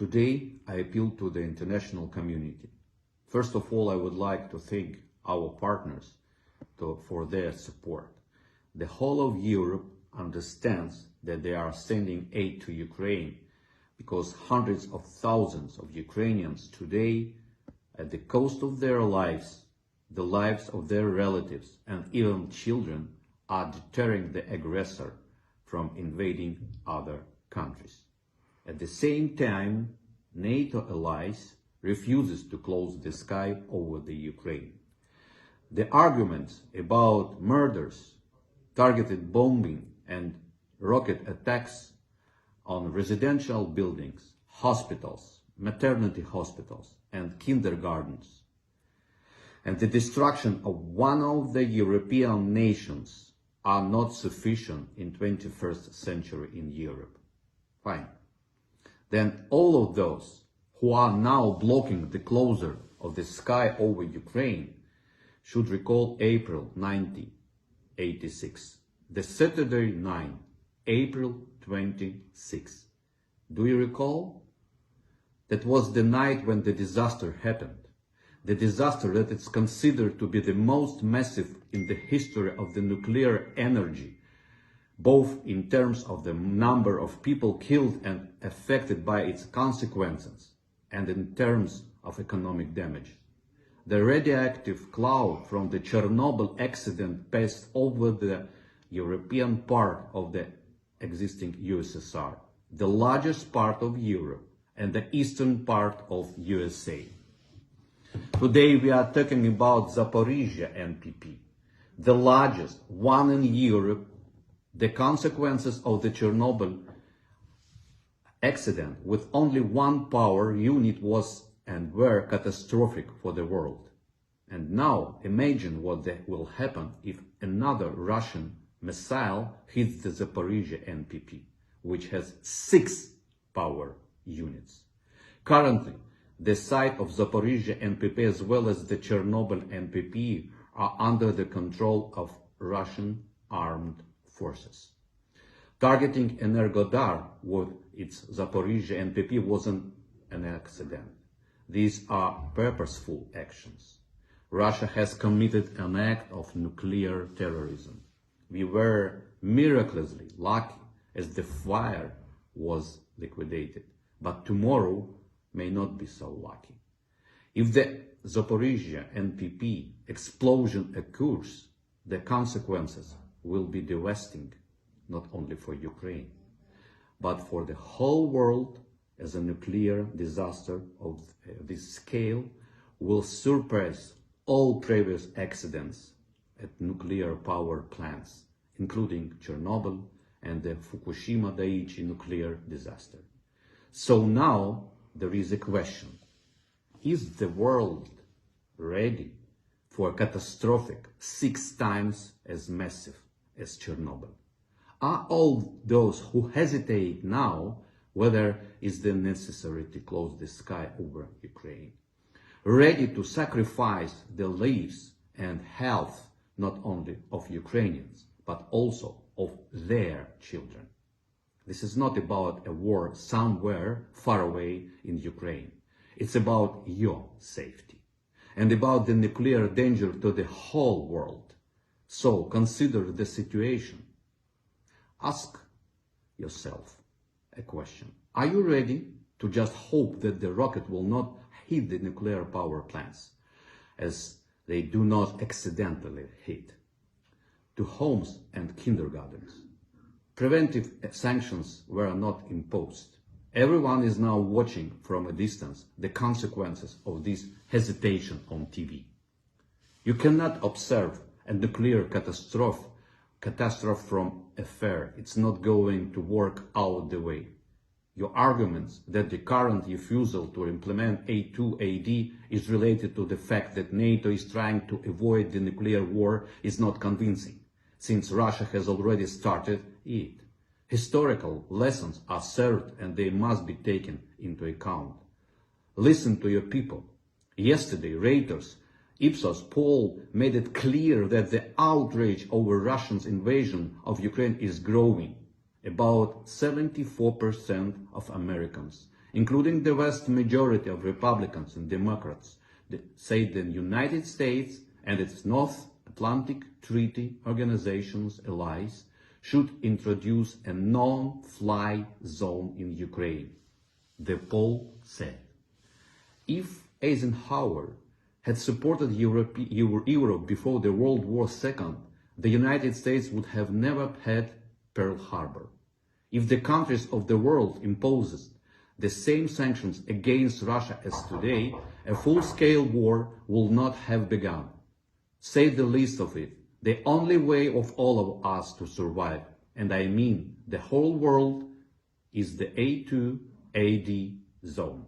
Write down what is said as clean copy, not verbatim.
Today, I appeal to the international community. First of all, I would like to thank our partners for their support. The whole of Europe understands that they are sending aid to Ukraine because hundreds of thousands of Ukrainians today, at the cost of their lives, the lives of their relatives and even children, are deterring the aggressor from invading other countries. At the same time, NATO allies refuses to close the sky over the Ukraine. The arguments about murders, targeted bombing and rocket attacks on residential buildings, hospitals, maternity hospitals and kindergartens, and the destruction of one of the European nations are not sufficient in 21st century in Europe. Fine. Then all of those who are now blocking the closure of the sky over Ukraine should recall April 1986, the Saturday night, April 26. Do you recall? That was the night when the disaster happened. The disaster that is considered to be the most massive in the history of the nuclear energy, both in terms of the number of people killed and affected by its consequences, and in terms of economic damage. The radioactive cloud from the Chernobyl accident passed over the European part of the existing USSR, the largest part of Europe, and the eastern part of USA. Today we are talking about Zaporizhzhia NPP, the largest one in Europe. The consequences of the Chernobyl accident with only one power unit was and were catastrophic for the world. And now imagine what will happen if another Russian missile hits the Zaporizhzhia NPP, which has 6 power units. Currently, the site of Zaporizhzhia NPP as well as the Chernobyl NPP are under the control of Russian armed forces. Targeting Energodar with its Zaporizhzhia NPP wasn't an accident. These are purposeful actions. Russia has committed an act of nuclear terrorism. We were miraculously lucky as the fire was liquidated, but tomorrow may not be so lucky. If the Zaporizhzhia NPP explosion occurs, the consequences will be devastating, not only for Ukraine, but for the whole world, as a nuclear disaster of this scale will surpass all previous accidents at nuclear power plants, including Chernobyl and the Fukushima Daiichi nuclear disaster. So now there is a question. Is the world ready for a catastrophic 6 times as massive as Chernobyl? Are all those who hesitate now whether it's necessary to close the sky over Ukraine ready to sacrifice the lives and health not only of Ukrainians but also of their children? This is not about a war somewhere far away in Ukraine. It's about your safety and about the nuclear danger to the whole world. So consider the situation. Ask yourself a question. Are you ready to just hope that the rocket will not hit the nuclear power plants, as they do not accidentally hit, to homes and kindergartens? Preventive sanctions were not imposed. Everyone is now watching from a distance the consequences of this hesitation on TV. You cannot observe a nuclear catastrophe from afar. It's not going to work out the way. Your arguments that the current refusal to implement A2AD is related to the fact that NATO is trying to avoid the nuclear war is not convincing, since Russia has already started it. Historical lessons are served and they must be taken into account. Listen to your people. Yesterday, Reuters Ipsos poll made it clear that the outrage over Russia's invasion of Ukraine is growing. About 74% of Americans including the vast majority of Republicans and Democrats, say the United States and its North Atlantic Treaty Organization's allies should introduce a non-fly zone in Ukraine. The poll said, if Eisenhower had supported Europe before the World War II, the United States would have never had Pearl Harbor. If the countries of the world imposes the same sanctions against Russia as today, a full-scale war will not have begun. Say the least of it, the only way of all of us to survive, and I mean the whole world, is the A2AD zone.